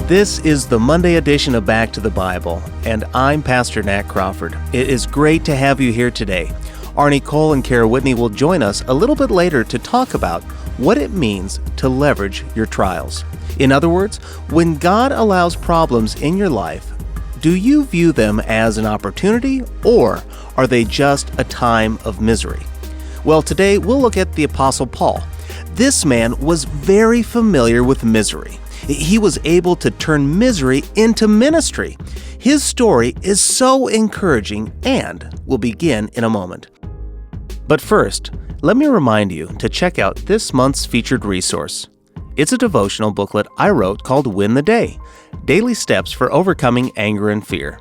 This is the Monday edition of Back to the Bible, and I'm Pastor Nat Crawford. It is great to have you here today. Arnie Cole and Cara Whitney will join us a little bit later to talk about what it means to leverage your trials. In other words, when God allows problems in your life, do you view them as an opportunity, or are they just a time of misery? Well, today we'll look at the Apostle Paul. This man was very familiar with misery. He was able to turn misery into ministry. His story is so encouraging and will begin in a moment. But first, let me remind you to check out this month's featured resource. It's a devotional booklet I wrote called Win the Day, Daily Steps for Overcoming Anger and Fear.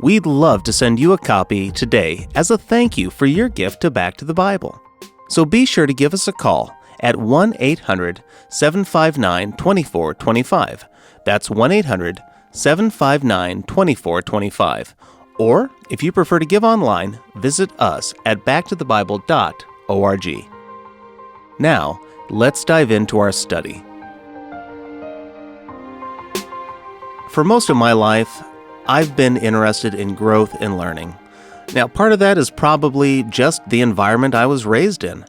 We'd love to send you a copy today as a thank you for your gift to Back to the Bible. So be sure to give us a call at 1-800-759-2425. That's 1-800-759-2425. Or, if you prefer to give online, visit us at backtothebible.org. Now, let's dive into our study. For most of my life, I've been interested in growth and learning. Now, part of that is probably just the environment I was raised in.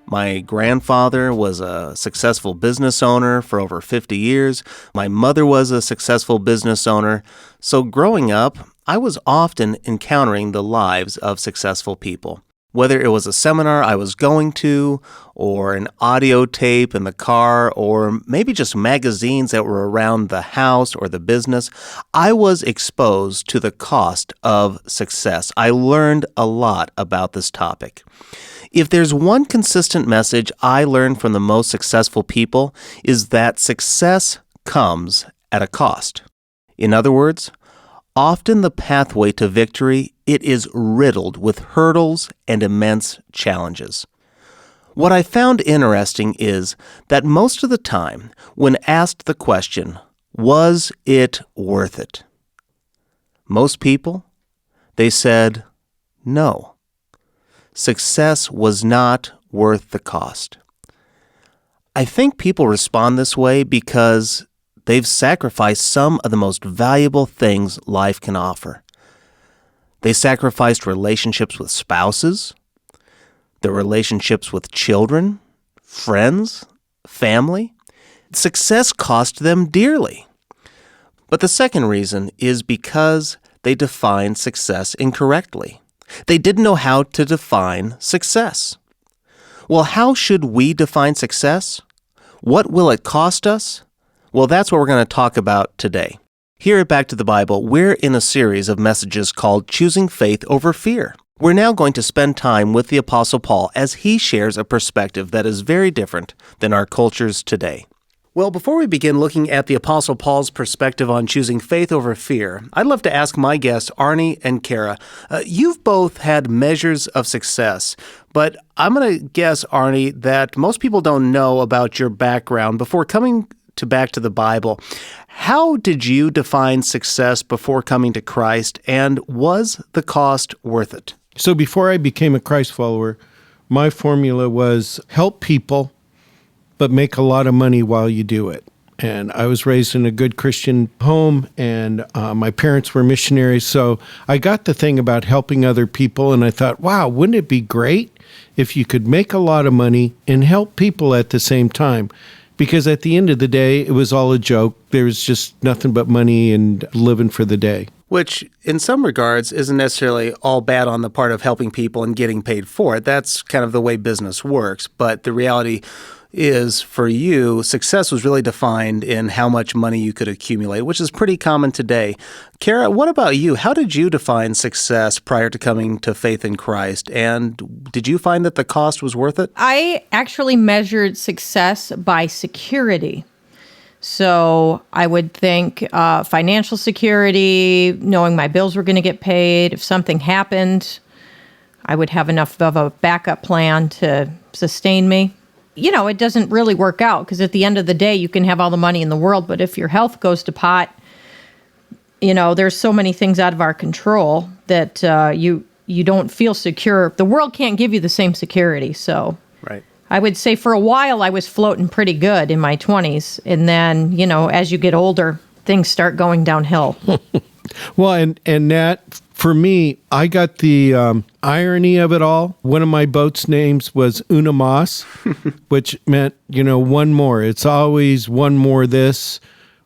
My grandfather was a successful business owner for over 50 years. My mother was a successful business owner. So growing up, I was often encountering the lives of successful people. Whether it was a seminar I was going to, or an audio tape in the car, or maybe just magazines that were around the house or the business, I was exposed to the cost of success. I learned a lot about this topic. If there's one consistent message I learned from the most successful people, is that success comes at a cost. In other words, often the pathway to victory, it is riddled with hurdles and immense challenges. What I found interesting is that most of the time, when asked the question, was it worth it? Most people, they said no. Success was not worth the cost. I think people respond this way because they've sacrificed some of the most valuable things life can offer. They sacrificed relationships with spouses, their relationships with children, friends, family. Success cost them dearly. But the second reason is because they defined success incorrectly. They didn't know how to define success. Well, how should we define success? What will it cost us? Well, that's what we're going to talk about today. Here at Back to the Bible, we're in a series of messages called Choosing Faith Over Fear. We're now going to spend time with the Apostle Paul as he shares a perspective that is very different than our cultures today. Well, before we begin looking at the Apostle Paul's perspective on choosing faith over fear, I'd love to ask my guests, Arnie and Cara, you've both had measures of success, but I'm going to guess, Arnie, that most people don't know about your background. Before coming to Back to the Bible, how did you define success before coming to Christ, and was the cost worth it? So before I became a Christ follower, my formula was help people, but make a lot of money while you do it. And I was raised in a good Christian home, and my parents were missionaries, so I got the thing about helping other people, and I thought, wow, wouldn't it be great if you could make a lot of money and help people at the same time? Because at the end of the day, it was all a joke. There was just nothing but money and living for the day. Which, in some regards, isn't necessarily all bad on the part of helping people and getting paid for it. That's kind of the way business works. But the reality is, for you, success was really defined in how much money you could accumulate, which is pretty common today. Cara, what about you? How did you define success prior to coming to faith in Christ? And did you find that the cost was worth it? I actually measured success by security. So I would think financial security, knowing my bills were going to get paid. If something happened, I would have enough of a backup plan to sustain me. You know, it doesn't really work out because at the end of the day, you can have all the money in the world, but if your health goes to pot, you know, there's so many things out of our control that you don't feel secure. The world can't give you the same security. So right. I would say for a while I was floating pretty good in my 20s. And then, you know, as you get older, things start going downhill. Well, and Nat, for me, I got the irony of it all. One of my boat's names was Una Mas, which meant, one more. It's always one more this,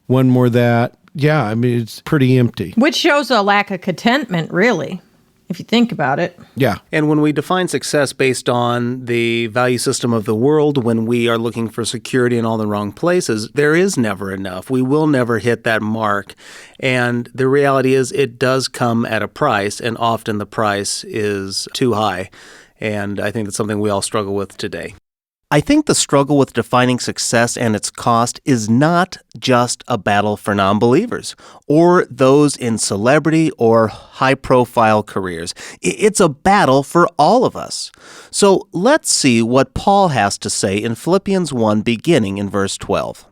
one more that. Yeah, I mean, it's pretty empty. Which shows a lack of contentment, really, if you think about it. Yeah. And when we define success based on the value system of the world, when we are looking for security in all the wrong places, there is never enough. We will never hit that mark. And the reality is it does come at a price, and often the price is too high. And I think that's something we all struggle with today. I think the struggle with defining success and its cost is not just a battle for non-believers or those in celebrity or high-profile careers. It's a battle for all of us. So let's see what Paul has to say in Philippians 1, beginning in verse 12.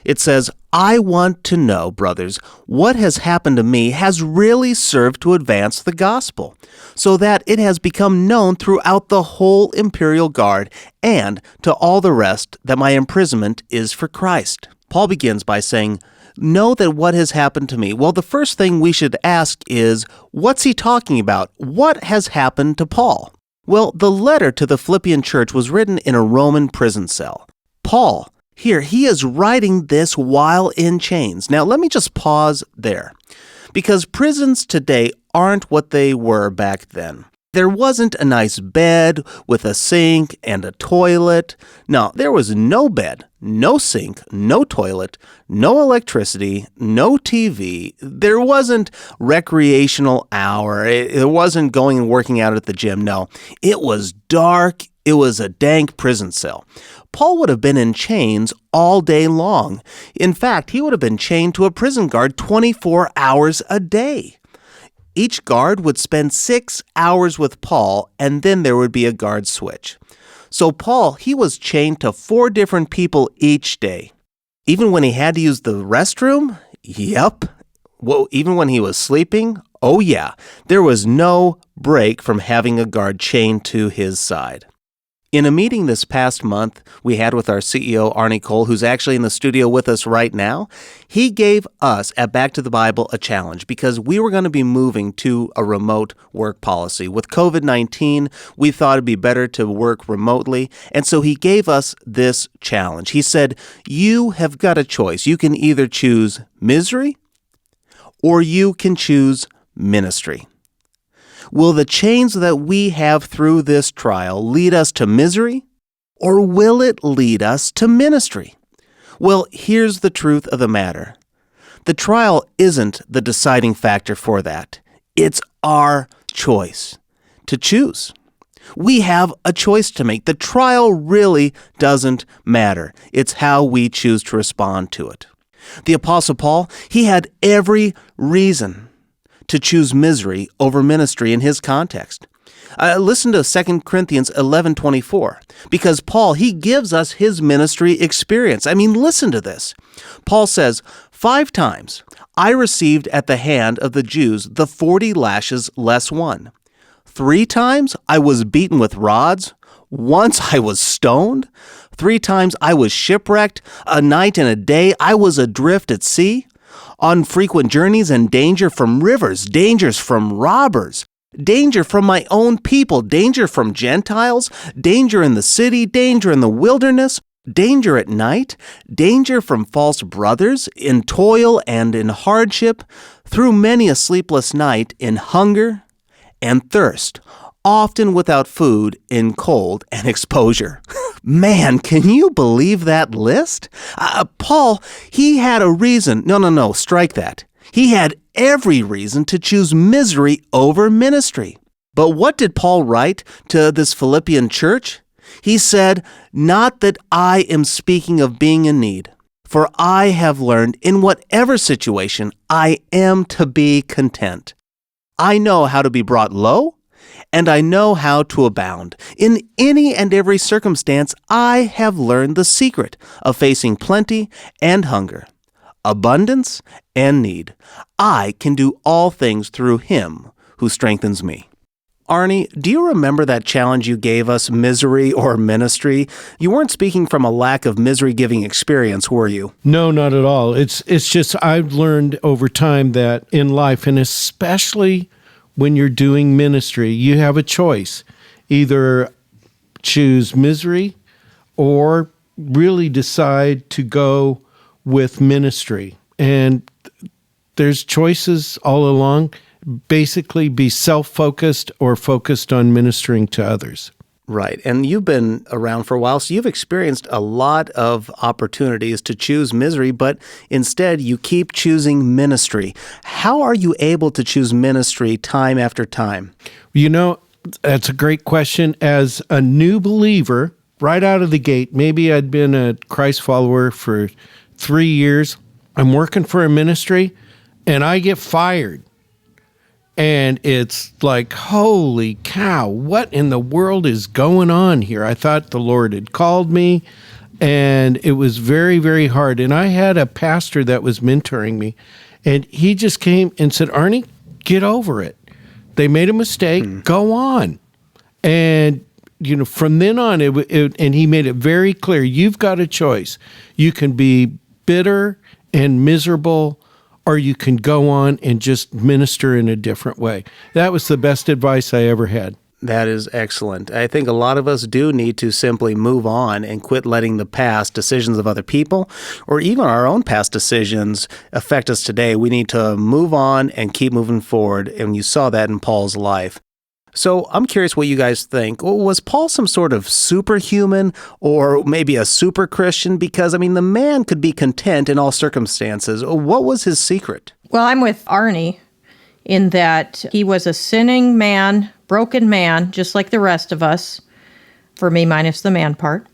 It says, I want to know, brothers, what has happened to me has really served to advance the gospel, so that it has become known throughout the whole imperial guard and to all the rest that my imprisonment is for Christ. Paul begins by saying, know that what has happened to me. Well, the first thing we should ask is, what's he talking about? What has happened to Paul? Well, the letter to the Philippian church was written in a Roman prison cell. Paul, here, he is writing this while in chains. Now, let me just pause there, because prisons today aren't what they were back then. There wasn't a nice bed with a sink and a toilet. No, there was no bed, no sink, no toilet, no electricity, no TV. There wasn't recreational hour. It wasn't going and working out at the gym. No, it was dark. It was a dank prison cell. Paul would have been in chains all day long. In fact, he would have been chained to a prison guard 24 hours a day. Each guard would spend 6 hours with Paul, and then there would be a guard switch. So Paul, he was chained to 4 different people each day. Even when he had to use the restroom? Yep. Well, even when he was sleeping? Oh yeah. There was no break from having a guard chained to his side. In a meeting this past month we had with our CEO, Arnie, who's actually in the studio with us right now, he gave us at Back to the Bible a challenge because we were going to be moving to a remote work policy. With COVID-19, we thought it'd be better to work remotely, and so he gave us this challenge. He said, you have got a choice. You can either choose misery or you can choose ministry. Will the chains that we have through this trial lead us to misery, or will it lead us to ministry? Well, here's the truth of the matter. The trial isn't the deciding factor for that. It's our choice to choose. We have a choice to make. The trial really doesn't matter. It's how we choose to respond to it. The Apostle Paul, he had every reason to choose misery over ministry in his context. Listen to 2 Corinthians 11:24, because Paul, he gives us his ministry experience. I mean, listen to this. Paul says, 5 times I received at the hand of the Jews the 40 lashes less 1. 3 times I was beaten with rods. Once I was stoned. 3 times I was shipwrecked. A night and a day I was adrift at sea. On frequent journeys and danger from rivers, dangers from robbers, danger from my own people, danger from Gentiles, danger in the city, danger in the wilderness, danger at night, danger from false brothers, in toil and in hardship, through many a sleepless night, in hunger and thirst, often without food, in cold and exposure. Man, can you believe that list? Paul, he had a reason. No, strike that. He had every reason to choose misery over ministry. But what did Paul write to this Philippian church? He said, not that I am speaking of being in need, for I have learned in whatever situation I am to be content. I know how to be brought low, and I know how to abound. In any and every circumstance, I have learned the secret of facing plenty and hunger, abundance and need. I can do all things through him who strengthens me. Arnie, do you remember that challenge you gave us, misery or ministry? You weren't speaking from a lack of misery-giving experience, were you? No, not at all. It's just I've learned over time that in life, and especially when you're doing ministry, you have a choice. Either choose misery or really decide to go with ministry. And there's choices all along. Basically be self-focused or focused on ministering to others. Right. And you've been around for a while, so you've experienced a lot of opportunities to choose misery, but instead you keep choosing ministry. How are you able to choose ministry time after time? You know, that's a great question. As a new believer, right out of the gate, maybe I'd been a Christ follower for 3 years. I'm working for a ministry, and I get fired. And it's like, holy cow, what in the world is going on here? I thought the Lord had called me, and it was very, very hard. And I had a pastor that was mentoring me, and he just came and said, Arnie, get over it. They made a mistake. Go on. And, you know, from then on, and he made it very clear, you've got a choice. You can be bitter and miserable, or you can go on and just minister in a different way. That was the best advice I ever had. That is excellent. I think a lot of us do need to simply move on and quit letting the past decisions of other people or even our own past decisions affect us today. We need to move on and keep moving forward, and you saw that in Paul's life. So I'm curious what you guys think. Was Paul some sort of superhuman or maybe a super Christian? Because, I mean, the man could be content in all circumstances. What was his secret? Well, I'm with Arnie in that he was a sinning man, broken man, just like the rest of us, for me minus the man part.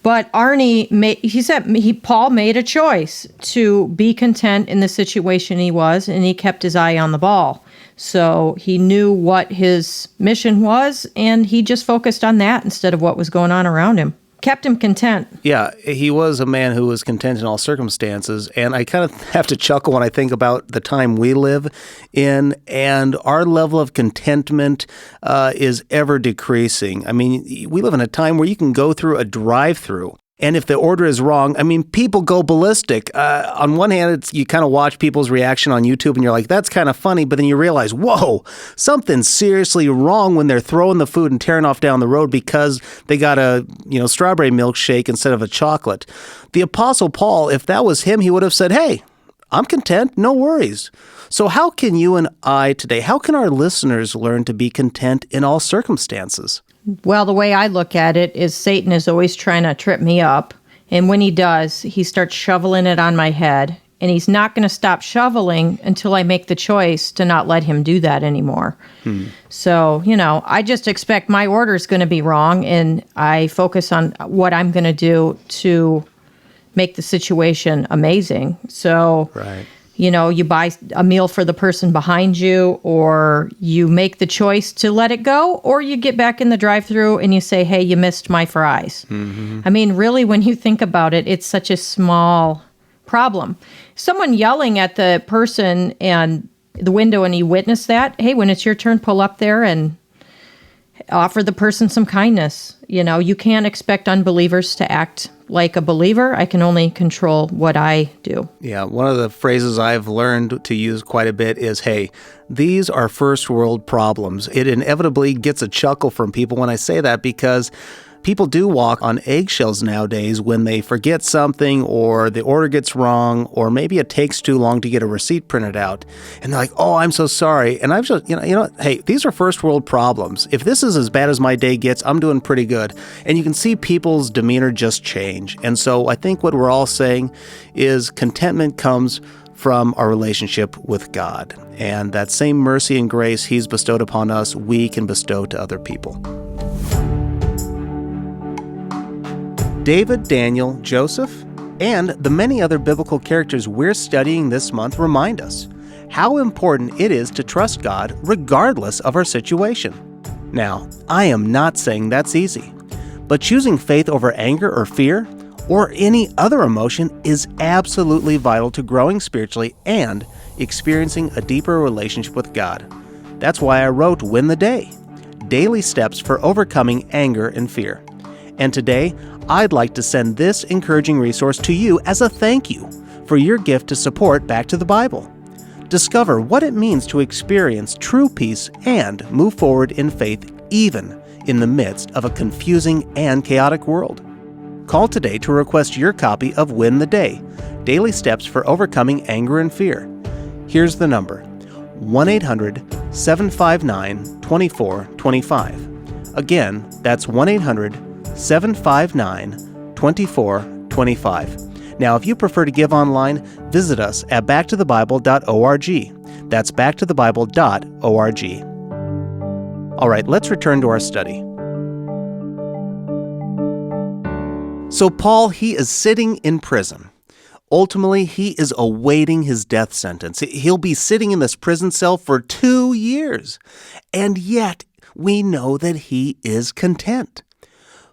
But Arnie, Paul made a choice to be content in the situation he was, and he kept his eye on the ball. So he knew what his mission was, and he just focused on that instead of what was going on around him. Kept him content. Yeah, he was a man who was content in all circumstances, and I kind of have to chuckle when I think about the time we live in, and our level of contentment is ever decreasing. I mean, we live in a time where you can go through a drive-through, and if the order is wrong, I mean, people go ballistic. On one hand, you kind of watch people's reaction on YouTube, and you're like, that's kind of funny. But then you realize, whoa, something's seriously wrong when they're throwing the food and tearing off down the road because they got a strawberry milkshake instead of a chocolate. The Apostle Paul, if that was him, he would have said, hey, I'm content, no worries. So how can you and I today, how can our listeners learn to be content in all circumstances? Well, the way I look at it is Satan is always trying to trip me up. And when he does, he starts shoveling it on my head. And he's not going to stop shoveling until I make the choice to not let him do that anymore. So, I just expect my order's going to be wrong. And I focus on what I'm going to do to make the situation amazing. So, right. You buy a meal for the person behind you, or you make the choice to let it go, or you get back in the drive-thru and you say, hey, you missed my fries. Mm-hmm. I mean, really, when you think about it, it's such a small problem. Someone yelling at the person and the window and you witness that, hey, when it's your turn, pull up there and offer the person some kindness. You can't expect unbelievers to act like a believer. I can only control what I do. Yeah, one of the phrases I've learned to use quite a bit is, hey, these are first world problems. It inevitably gets a chuckle from people when I say that, because people do walk on eggshells nowadays when they forget something, or the order gets wrong, or maybe it takes too long to get a receipt printed out. And they're like, oh, I'm so sorry. And I've just, hey, these are first world problems. If this is as bad as my day gets, I'm doing pretty good. And you can see people's demeanor just change. And so I think what we're all saying is contentment comes from our relationship with God. And that same mercy and grace He's bestowed upon us, we can bestow to other people. David, Daniel, Joseph, and the many other biblical characters we're studying this month remind us how important it is to trust God regardless of our situation. Now, I am not saying that's easy, but choosing faith over anger or fear or any other emotion is absolutely vital to growing spiritually and experiencing a deeper relationship with God. That's why I wrote Win the Day. Daily Steps for Overcoming Anger and Fear. And today, I'd like to send this encouraging resource to you as a thank you for your gift to support Back to the Bible. Discover what it means to experience true peace and move forward in faith even in the midst of a confusing and chaotic world. Call today to request your copy of Win the Day, Daily Steps for Overcoming Anger and Fear. Here's the number, 1-800-759-2425. Again, that's 1-800-759-2425. Now, if you prefer to give online, visit us at backtothebible.org. That's backtothebible.org. All right, let's return to our study. So Paul, he is sitting in prison. Ultimately, he is awaiting his death sentence. He'll be sitting in this prison cell for 2 years. And yet, we know that he is content.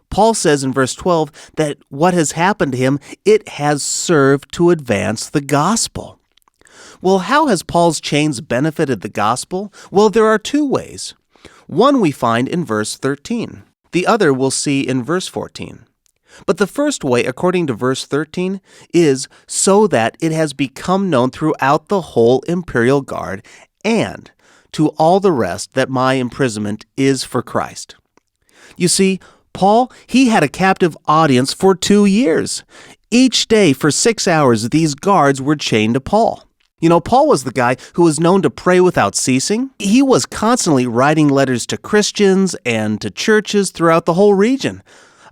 Paul says in verse 12 that what has happened to him, it has served to advance the gospel. Well, how has Paul's chains benefited the gospel? Well, there are 2 ways. One we find in verse 13. The other we'll see in verse 14. But the first way, according to verse 13, is so that it has become known throughout the whole imperial guard and to all the rest that my imprisonment is for Christ. You see, Paul, he had a captive audience for 2 years. Each day for 6 hours, these guards were chained to Paul. You know, Paul was the guy who was known to pray without ceasing. He was constantly writing letters to Christians and to churches throughout the whole region.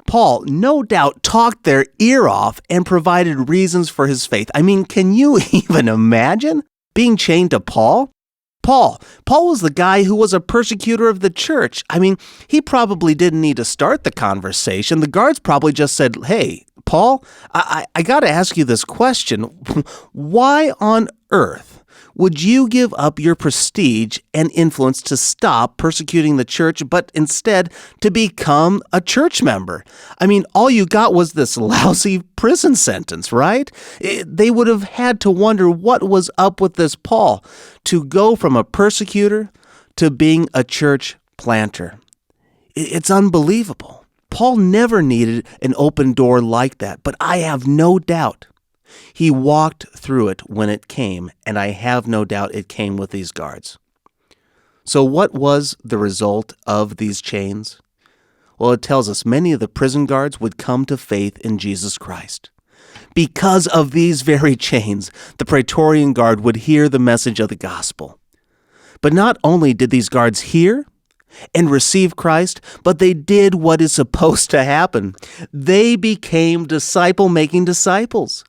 Paul, no doubt, talked their ear off and provided reasons for his faith. I mean, can you even imagine being chained to Paul? Paul was the guy who was a persecutor of the church. I mean, he probably didn't need to start the conversation. The guards probably just said, "Hey, Paul, I got to ask you this question. Why on earth would you give up your prestige and influence to stop persecuting the church, but instead to become a church member? I mean, all you got was this lousy prison sentence, right?" They would have had to wonder what was up with this Paul to go from a persecutor to being a church planter. It's unbelievable. Paul never needed an open door like that, but I have no doubt he walked through it when it came, and I have no doubt it came with these guards. So what was the result of these chains? Well, it tells us many of the prison guards would come to faith in Jesus Christ. Because of these very chains, the Praetorian Guard would hear the message of the gospel. But not only did these guards hear and receive Christ, but they did what is supposed to happen. They became disciple-making disciples.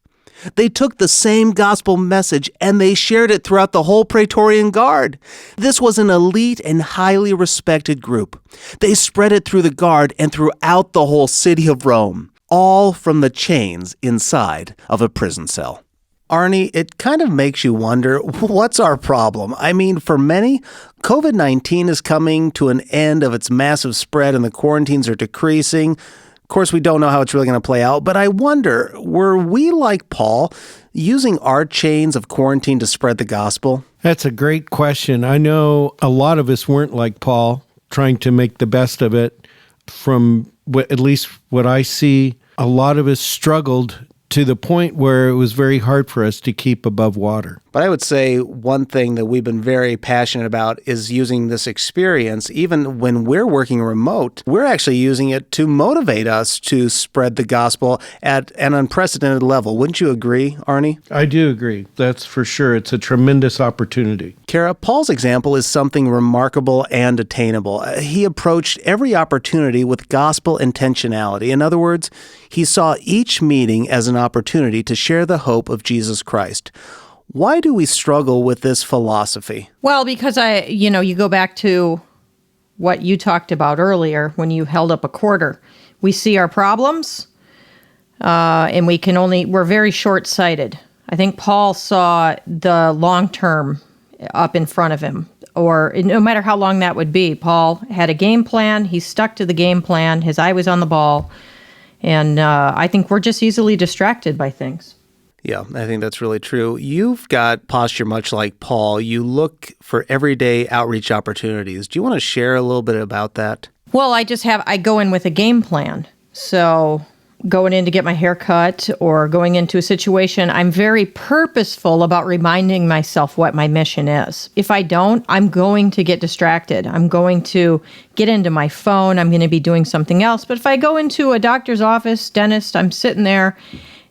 They took the same gospel message and they shared it throughout the whole Praetorian Guard. This was an elite and highly respected group. They spread it through the guard and throughout the whole city of Rome, all from the chains inside of a prison cell. Arnie, it kind of makes you wonder, what's our problem? I mean, for many, COVID-19 is coming to an end of its massive spread and the quarantines are decreasing. Of course, we don't know how it's really going to play out, but I wonder, were we like Paul, using our chains of quarantine to spread the gospel? That's a great question. I know a lot of us weren't like Paul, trying to make the best of it. From at least what I see, a lot of us struggled to the point where it was very hard for us to keep above water. But I would say one thing that we've been very passionate about is using this experience, even when we're working remote, we're actually using it to motivate us to spread the gospel at an unprecedented level. Wouldn't you agree, Arnie? I do agree. That's for sure. It's a tremendous opportunity. Cara, Paul's example is something remarkable and attainable. He approached every opportunity with gospel intentionality. In other words, he saw each meeting as an opportunity to share the hope of Jesus Christ. Why do we struggle with this philosophy? Well, because you go back to what you talked about earlier when you held up a quarter. We see our problems, and we're very short-sighted. I think Paul saw the long term up in front of him, or no matter how long that would be. Paul had a game plan. He stuck to the game plan. His eye was on the ball. And I think we're just easily distracted by things. Yeah, I think that's really true. You've got posture much like Paul. You look for everyday outreach opportunities. Do you want to share a little bit about that? Well, I go in with a game plan. So going in to get my hair cut or going into a situation, I'm very purposeful about reminding myself what my mission is. If I don't, I'm going to get distracted. I'm going to get into my phone. I'm going to be doing something else. But if I go into a doctor's office, dentist, I'm sitting there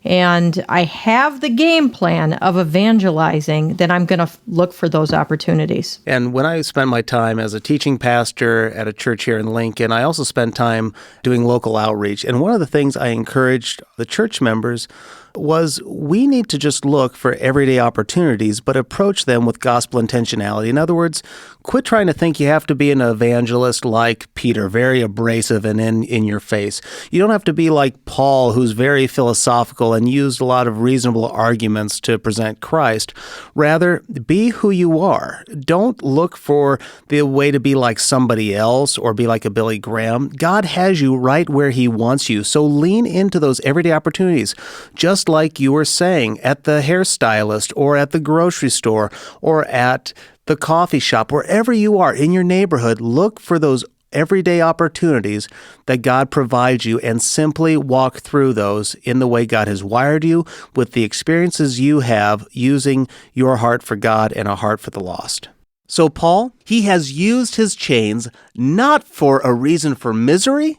and I have the game plan of evangelizing, then I'm going to look for those opportunities. And when I spent my time as a teaching pastor at a church here in Lincoln, I also spent time doing local outreach. And one of the things I encouraged the church members was we need to just look for everyday opportunities, but approach them with gospel intentionality. In other words, quit trying to think you have to be an evangelist like Peter, very abrasive and in your face. You don't have to be like Paul, who's very philosophical and used a lot of reasonable arguments to present Christ. Rather, be who you are. Don't look for the way to be like somebody else or be like a Billy Graham. God has you right where he wants you, so lean into those everyday opportunities. Just like you were saying, at the hairstylist or at the grocery store or at the coffee shop, wherever you are in your neighborhood, look for those everyday opportunities that God provides you and simply walk through those in the way God has wired you with the experiences you have using your heart for God and a heart for the lost. So Paul, he has used his chains not for a reason for misery,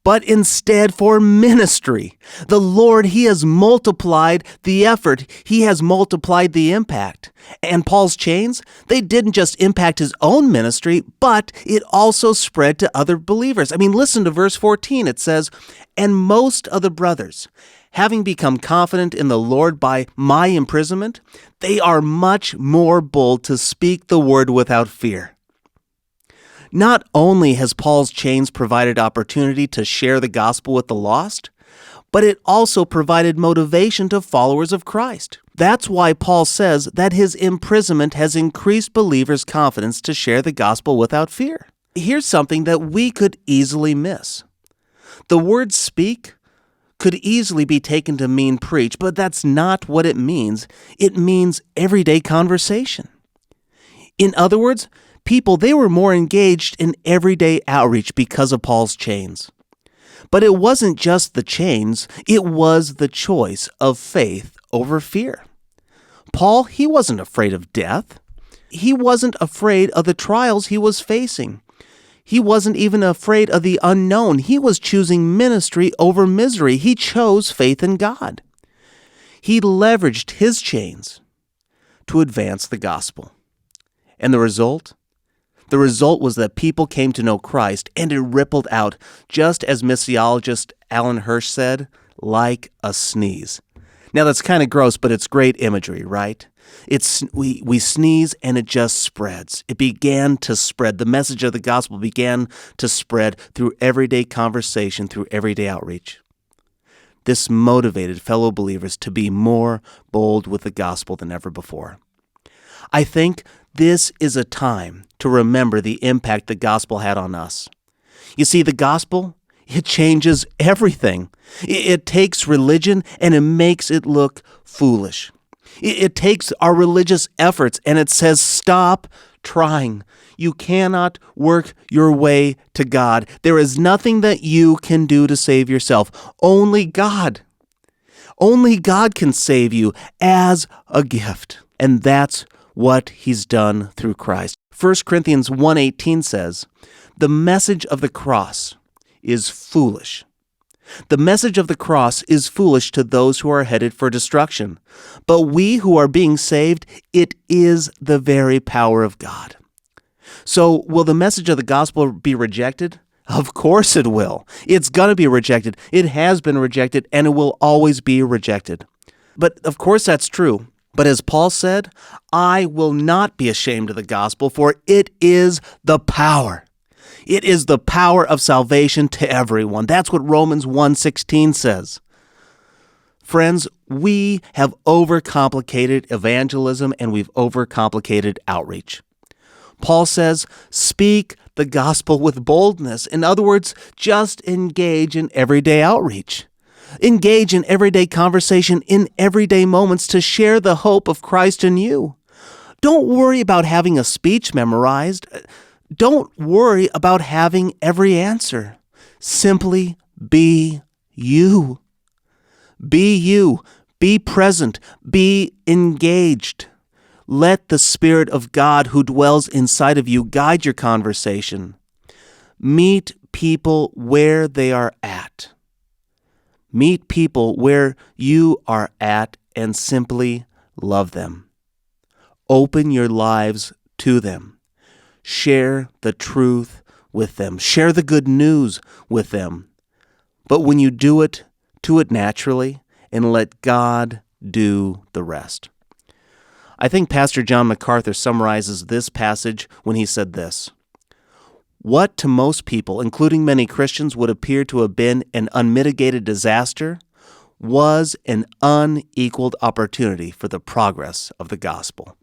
but instead for ministry. The Lord, he has multiplied the effort. He has multiplied the impact. And Paul's chains, they didn't just impact his own ministry, but it also spread to other believers. I mean, listen to verse 14. It says, "And most of the brothers, having become confident in the Lord by my imprisonment, they are much more bold to speak the word without fear." Not only has Paul's chains provided opportunity to share the gospel with the lost, but it also provided motivation to followers of Christ. That's why Paul says that his imprisonment has increased believers' confidence to share the gospel without fear. Here's something that we could easily miss. The word speak could easily be taken to mean preach, but that's not what it means. It means everyday conversation. In other words, people, they were more engaged in everyday outreach because of Paul's chains. But it wasn't just the chains, it was the choice of faith over fear. Paul, he wasn't afraid of death. He wasn't afraid of the trials he was facing. He wasn't even afraid of the unknown. He was choosing ministry over misery. He chose faith in God. He leveraged his chains to advance the gospel. And the result? The result was that people came to know Christ, and it rippled out, just as missiologist Alan Hirsch said, like a sneeze. Now that's kind of gross, but it's great imagery, right? We sneeze and it just spreads. It began to spread. The message of the gospel began to spread through everyday conversation, through everyday outreach. This motivated fellow believers to be more bold with the gospel than ever before. I think this is a time to remember the impact the gospel had on us. You see, the gospel, it changes everything. It takes religion and it makes it look foolish. It takes our religious efforts and it says, stop trying. You cannot work your way to God. There is nothing that you can do to save yourself. Only God. Only God can save you as a gift. And that's what he's done through Christ. 1 Corinthians 1:18 says, "The message of the cross is foolish. The message of the cross is foolish to those who are headed for destruction. But we who are being saved, it is the very power of God." So, will the message of the gospel be rejected? Of course it will. It's going to be rejected. It has been rejected, and it will always be rejected. But of course that's true. But as Paul said, I will not be ashamed of the gospel, for it is the power. It is the power of salvation to everyone. That's what Romans 1:16 says. Friends, we have overcomplicated evangelism and we've overcomplicated outreach. Paul says, speak the gospel with boldness. In other words, just engage in everyday outreach. Engage in everyday conversation in everyday moments to share the hope of Christ in you. Don't worry about having a speech memorized. Don't worry about having every answer. Simply be you. Be you. Be present. Be engaged. Let the Spirit of God who dwells inside of you guide your conversation. Meet people where they are at. Meet people where you are at and simply love them. Open your lives to them. Share the truth with them. Share the good news with them. But when you do it naturally and let God do the rest. I think Pastor John MacArthur summarizes this passage when he said this: "What to most people, including many Christians, would appear to have been an unmitigated disaster was an unequaled opportunity for the progress of the gospel."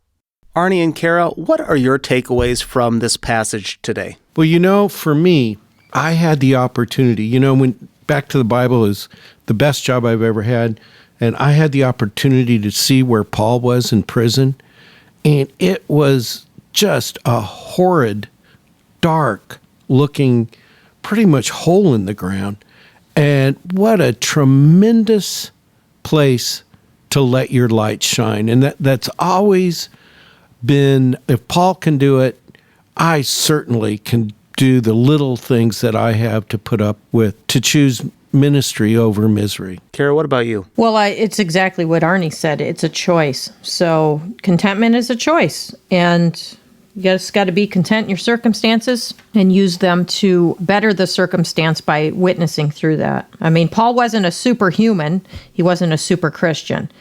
Arnie and Cara, what are your takeaways from this passage today? Well, for me, I had the opportunity. When Back to the Bible is the best job I've ever had, and I had the opportunity to see where Paul was in prison, and it was just a horrid, dark-looking, pretty much hole in the ground. And what a tremendous place to let your light shine. And that's always been, if Paul can do it, I certainly can do the little things that I have to put up with to choose ministry over misery. Cara, what about you? Well, it's exactly what Arnie said. It's a choice. So contentment is a choice. And you just got to be content in your circumstances and use them to better the circumstance by witnessing through that. I mean, Paul wasn't a superhuman. He wasn't a super Christian.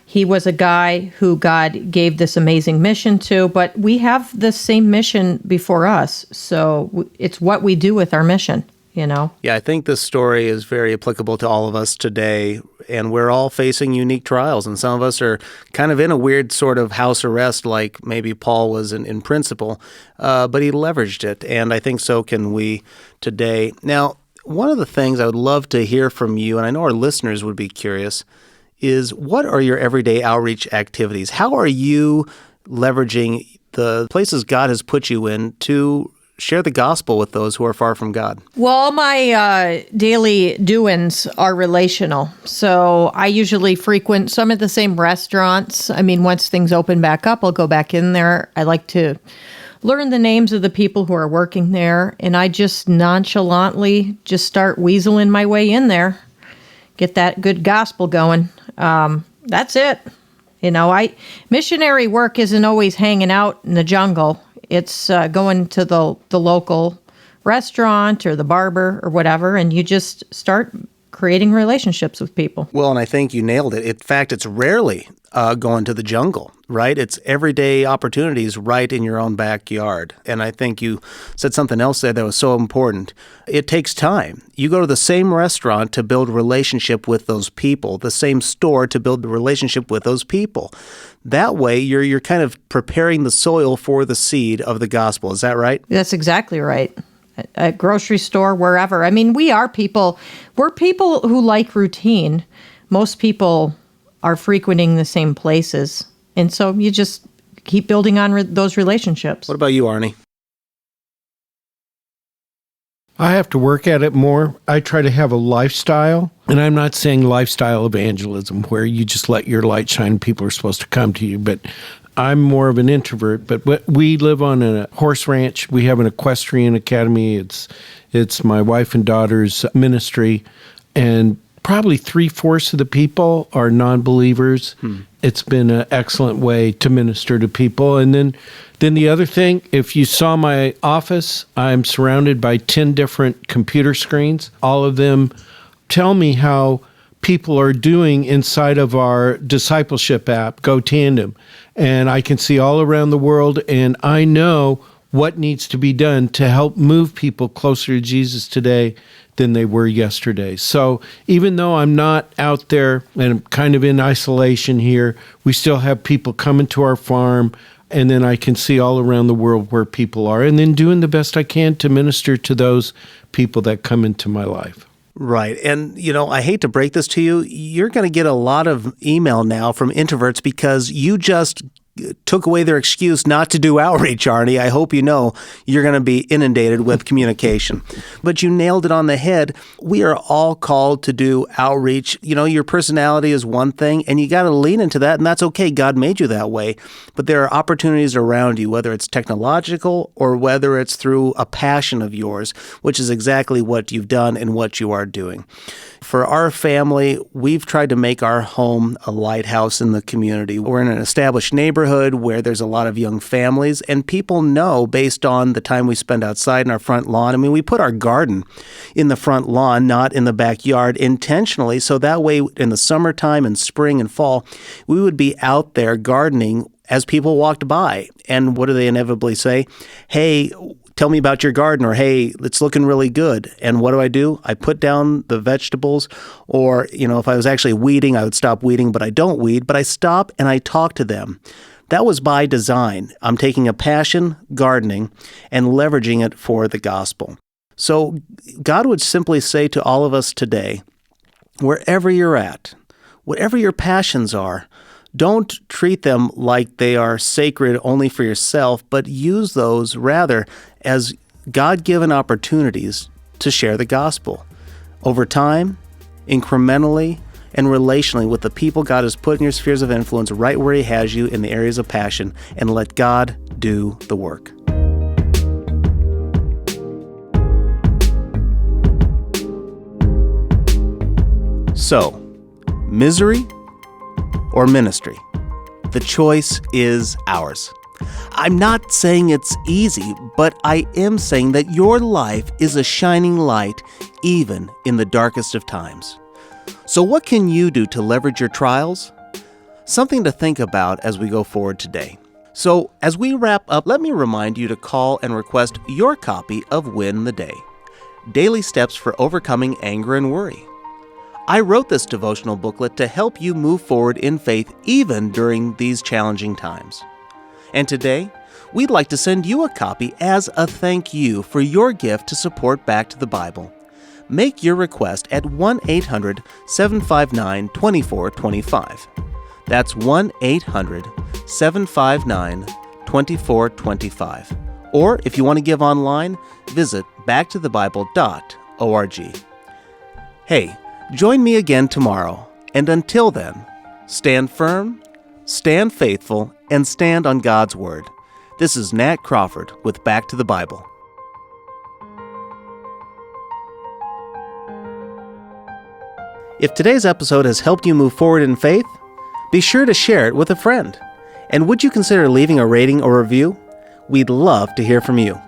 He was a guy who God gave this amazing mission to, but we have the same mission before us. So it's what we do with our mission, Yeah, I think this story is very applicable to all of us today, and we're all facing unique trials, and some of us are kind of in a weird sort of house arrest like maybe Paul was in principle, but he leveraged it, and I think so can we today. Now, one of the things I would love to hear from you, and I know our listeners would be curious, is what are your everyday outreach activities? How are you leveraging the places God has put you in to share the gospel with those who are far from God? Well, my daily doings are relational. So I usually frequent some of the same restaurants. I mean, once things open back up, I'll go back in there. I like to learn the names of the people who are working there, and I just nonchalantly just start weaseling my way in there, get that good gospel going. That's it. Missionary work isn't always hanging out in the jungle. It's going to the local restaurant or the barber or whatever, and you just start creating relationships with people. Well, and I think you nailed it. In fact, it's rarely going to the jungle, right? It's everyday opportunities right in your own backyard. And I think you said something else there that was so important. It takes time. You go to the same restaurant to build relationship with those people, the same store to build the relationship with those people. That way, you're kind of preparing the soil for the seed of the gospel. Is that right? That's exactly right. A grocery store, wherever. I mean, we're people who like routine. Most people are frequenting the same places. And so you just keep building on those relationships. What about you, Arnie? I have to work at it more. I try to have a lifestyle, and I'm not saying lifestyle evangelism where you just let your light shine and people are supposed to come to you, but I'm more of an introvert. But we live on a horse ranch. We have an equestrian academy. It's my wife and daughter's ministry, and probably 3/4 of the people are non-believers. It's been an excellent way to minister to people. And then the other thing, if you saw my office, I'm surrounded by 10 different computer screens. All of them tell me how people are doing inside of our discipleship app, Go Tandem. And I can see all around the world, and I know what needs to be done to help move people closer to Jesus today than they were yesterday. So even though I'm not out there and I'm kind of in isolation here, we still have people coming to our farm, and then I can see all around the world where people are, and then doing the best I can to minister to those people that come into my life. Right. And, I hate to break this to you. You're going to get a lot of email now from introverts because you just took away their excuse not to do outreach, Arnie. I hope you know you're going to be inundated with communication. But you nailed it on the head. We are all called to do outreach. Your personality is one thing, and you got to lean into that, and that's okay. God made you that way. But there are opportunities around you, whether it's technological or whether it's through a passion of yours, which is exactly what you've done and what you are doing. For our family, we've tried to make our home a lighthouse in the community. We're in an established neighborhood where there's a lot of young families, and people know based on the time we spend outside in our front lawn. We put our garden in the front lawn, not in the backyard, intentionally, so that way in the summertime and spring and fall, we would be out there gardening as people walked by. And what do they inevitably say? Hey, tell me about your garden, or hey, it's looking really good. And what do? I put down the vegetables, or, if I was actually weeding, I would stop weeding, but I don't weed, but I stop and I talk to them. That was by design. I'm taking a passion, gardening, and leveraging it for the gospel. So God would simply say to all of us today, wherever you're at, whatever your passions are, don't treat them like they are sacred only for yourself, but use those rather as God-given opportunities to share the gospel over time, incrementally, and relationally with the people God has put in your spheres of influence right where He has you in the areas of passion, and let God do the work. So, misery or ministry? The choice is ours. I'm not saying it's easy, but I am saying that your life is a shining light even in the darkest of times. So what can you do to leverage your trials? Something to think about as we go forward today. So as we wrap up, let me remind you to call and request your copy of Win the Day, Daily Steps for Overcoming Anger and Worry. I wrote this devotional booklet to help you move forward in faith even during these challenging times. And today, we'd like to send you a copy as a thank you for your gift to support Back to the Bible. Make your request at 1-800-759-2425. That's 1-800-759-2425. Or if you want to give online, visit backtothebible.org. Hey, join me again tomorrow, and until then, stand firm, stand faithful, and stand on God's Word. This is Nat Crawford with Back to the Bible. If today's episode has helped you move forward in faith, be sure to share it with a friend. And would you consider leaving a rating or review? We'd love to hear from you.